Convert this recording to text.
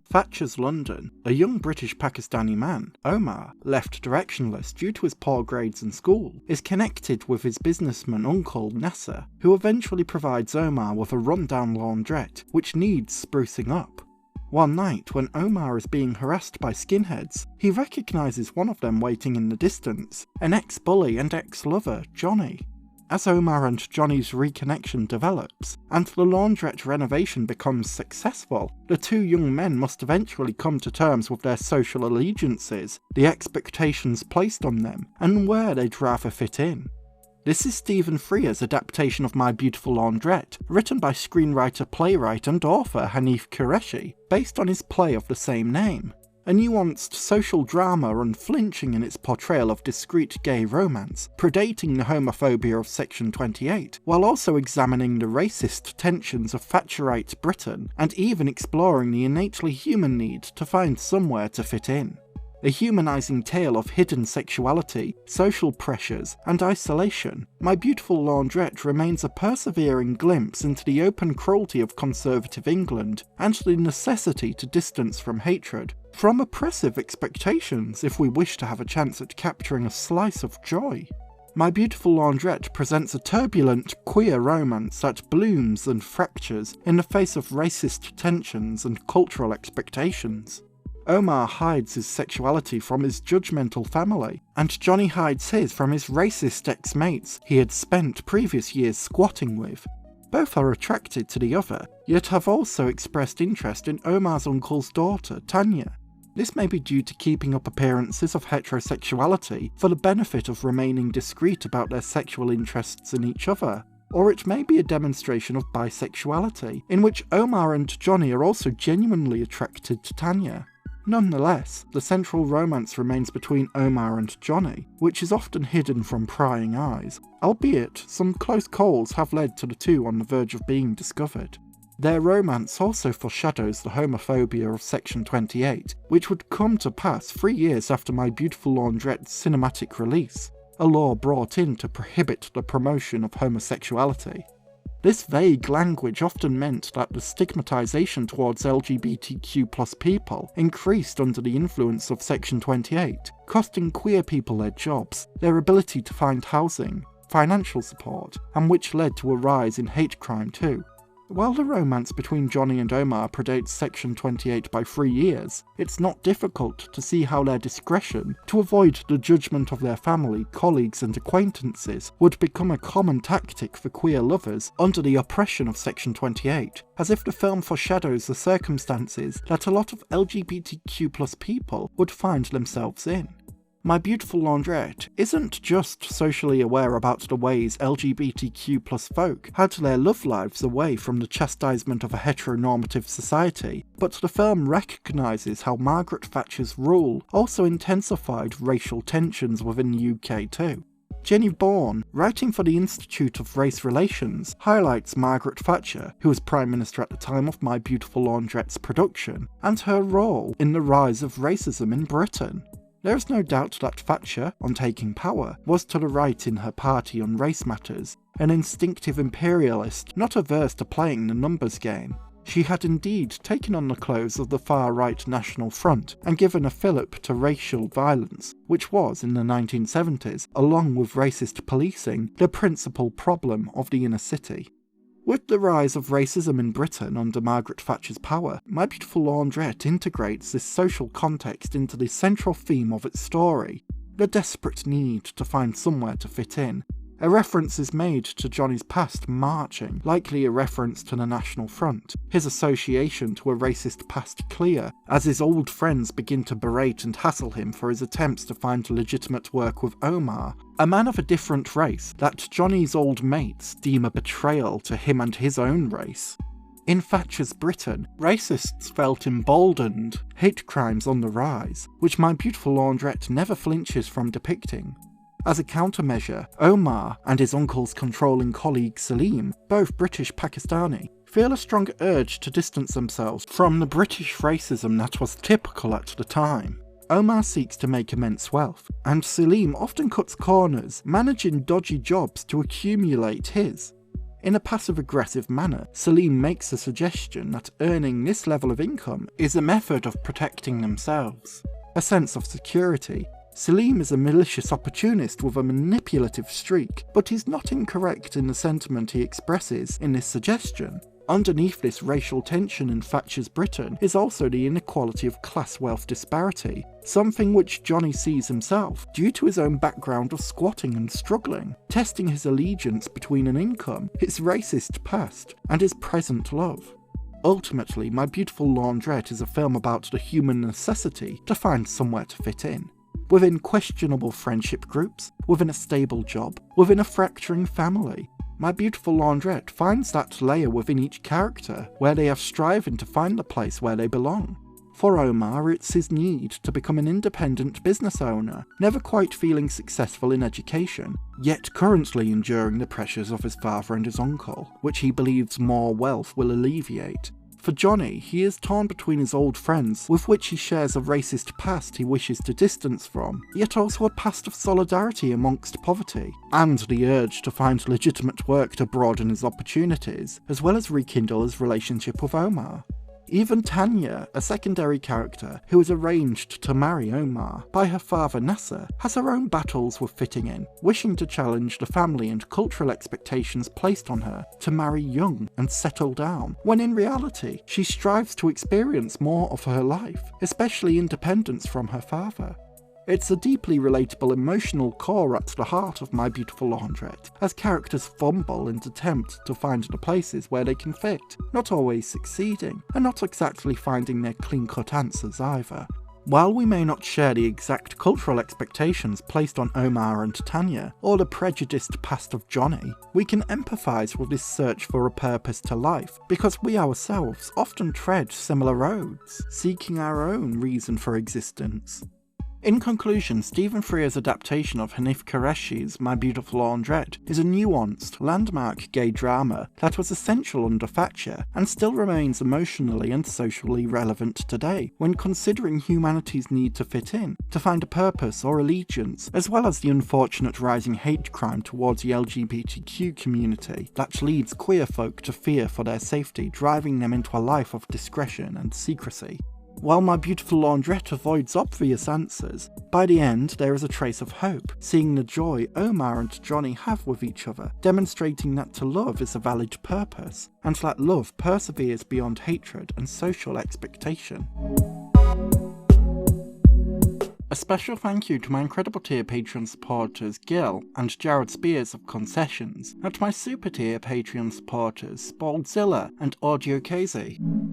Thatcher's London, a young British Pakistani man, Omar, left directionless due to his poor grades in school, is connected with his businessman uncle Nasser, who eventually provides Omar with a rundown laundrette which needs sprucing up. One night, when Omar is being harassed by skinheads, he recognises one of them waiting in the distance, an ex-bully and ex-lover, Johnny. As Omar and Johnny's reconnection develops, and the laundrette renovation becomes successful, the two young men must eventually come to terms with their social allegiances, the expectations placed on them, and where they'd rather fit in. This is Stephen Frears' adaptation of My Beautiful Laundrette, written by screenwriter, playwright and author Hanif Kureishi, based on his play of the same name. A nuanced social drama unflinching in its portrayal of discreet gay romance, predating the homophobia of Section 28, while also examining the racist tensions of Thatcherite Britain, and even exploring the innately human need to find somewhere to fit in. A humanising tale of hidden sexuality, social pressures, and isolation, My Beautiful Laundrette remains a persevering glimpse into the open cruelty of conservative England, and the necessity to distance from hatred, from oppressive expectations if we wish to have a chance at capturing a slice of joy. My Beautiful Laundrette presents a turbulent, queer romance that blooms and fractures in the face of racist tensions and cultural expectations. Omar hides his sexuality from his judgmental family, and Johnny hides his from his racist ex-mates he had spent previous years squatting with. Both are attracted to the other, yet have also expressed interest in Omar's uncle's daughter, Tanya. This may be due to keeping up appearances of heterosexuality for the benefit of remaining discreet about their sexual interests in each other, or it may be a demonstration of bisexuality, in which Omar and Johnny are also genuinely attracted to Tanya. Nonetheless, the central romance remains between Omar and Johnny, which is often hidden from prying eyes, albeit some close calls have led to the two on the verge of being discovered. Their romance also foreshadows the homophobia of Section 28, which would come to pass 3 years after My Beautiful Laundrette's cinematic release, a law brought in to prohibit the promotion of homosexuality. This vague language often meant that the stigmatization towards LGBTQ+ people increased under the influence of Section 28, costing queer people their jobs, their ability to find housing, financial support, and which led to a rise in hate crime too. While the romance between Johnny and Omar predates Section 28 by 3 years, it's not difficult to see how their discretion, to avoid the judgment of their family, colleagues and acquaintances, would become a common tactic for queer lovers under the oppression of Section 28, as if the film foreshadows the circumstances that a lot of LGBTQ+ people would find themselves in. My Beautiful Laundrette isn't just socially aware about the ways LGBTQ+ folk had their love lives away from the chastisement of a heteronormative society, but the film recognises how Margaret Thatcher's rule also intensified racial tensions within the UK too. Jenny Bourne, writing for the Institute of Race Relations, highlights Margaret Thatcher, who was Prime Minister at the time of My Beautiful Laundrette's production, and her role in the rise of racism in Britain. There is no doubt that Thatcher, on taking power, was to the right in her party on race matters, an instinctive imperialist not averse to playing the numbers game. She had indeed taken on the clothes of the far-right National Front and given a fillip to racial violence, which was, in the 1970s, along with racist policing, the principal problem of the inner city. With the rise of racism in Britain under Margaret Thatcher's power, My Beautiful Laundrette integrates this social context into the central theme of its story, the desperate need to find somewhere to fit in. A reference is made to Johnny's past marching, likely a reference to the National Front, his association to a racist past clear, as his old friends begin to berate and hassle him for his attempts to find legitimate work with Omar, a man of a different race that Johnny's old mates deem a betrayal to him and his own race. In Thatcher's Britain, racists felt emboldened, hate crimes on the rise, which My Beautiful Laundrette never flinches from depicting. As a countermeasure, Omar and his uncle's controlling colleague Salim, both British Pakistani, feel a strong urge to distance themselves from the British racism that was typical at the time. Omar seeks to make immense wealth, and Selim often cuts corners, managing dodgy jobs to accumulate his. In a passive-aggressive manner, Selim makes a suggestion that earning this level of income is a method of protecting themselves. A sense of security. Selim is a malicious opportunist with a manipulative streak, but he's not incorrect in the sentiment he expresses in this suggestion. Underneath this racial tension in Thatcher's Britain is also the inequality of class wealth disparity, something which Johnny sees himself due to his own background of squatting and struggling, testing his allegiance between an income, his racist past, and his present love. Ultimately, My Beautiful Laundrette is a film about the human necessity to find somewhere to fit in. Within questionable friendship groups, within a stable job, within a fracturing family. My Beautiful Laundrette finds that layer within each character where they are striving to find the place where they belong. For Omar, it's his need to become an independent business owner, never quite feeling successful in education, yet currently enduring the pressures of his father and his uncle, which he believes more wealth will alleviate. For Johnny, he is torn between his old friends, with which he shares a racist past he wishes to distance from, yet also a past of solidarity amongst poverty, and the urge to find legitimate work to broaden his opportunities, as well as rekindle his relationship with Omar. Even Tanya, a secondary character who is arranged to marry Omar by her father Nasser, has her own battles with fitting in, wishing to challenge the family and cultural expectations placed on her to marry young and settle down, when in reality she strives to experience more of her life, especially independence from her father. It's a deeply relatable emotional core at the heart of My Beautiful Laundrette, as characters fumble and attempt to find the places where they can fit, not always succeeding, and not exactly finding their clean-cut answers either. While we may not share the exact cultural expectations placed on Omar and Tanya, or the prejudiced past of Johnny, we can empathise with this search for a purpose to life, because we ourselves often tread similar roads, seeking our own reason for existence. In conclusion, Stephen Frears' adaptation of Hanif Kureishi's My Beautiful Laundrette is a nuanced, landmark gay drama that was essential under Thatcher and still remains emotionally and socially relevant today when considering humanity's need to fit in, to find a purpose or allegiance, as well as the unfortunate rising hate crime towards the LGBTQ community that leads queer folk to fear for their safety, driving them into a life of discretion and secrecy. While My Beautiful Laundrette avoids obvious answers, by the end there is a trace of hope, seeing the joy Omar and Johnny have with each other, demonstrating that to love is a valid purpose, and that love perseveres beyond hatred and social expectation. A special thank you to my incredible tier Patreon supporters Gil and Jared Spears of Concessions, and my super tier Patreon supporters Spaldzilla and Audio KZ.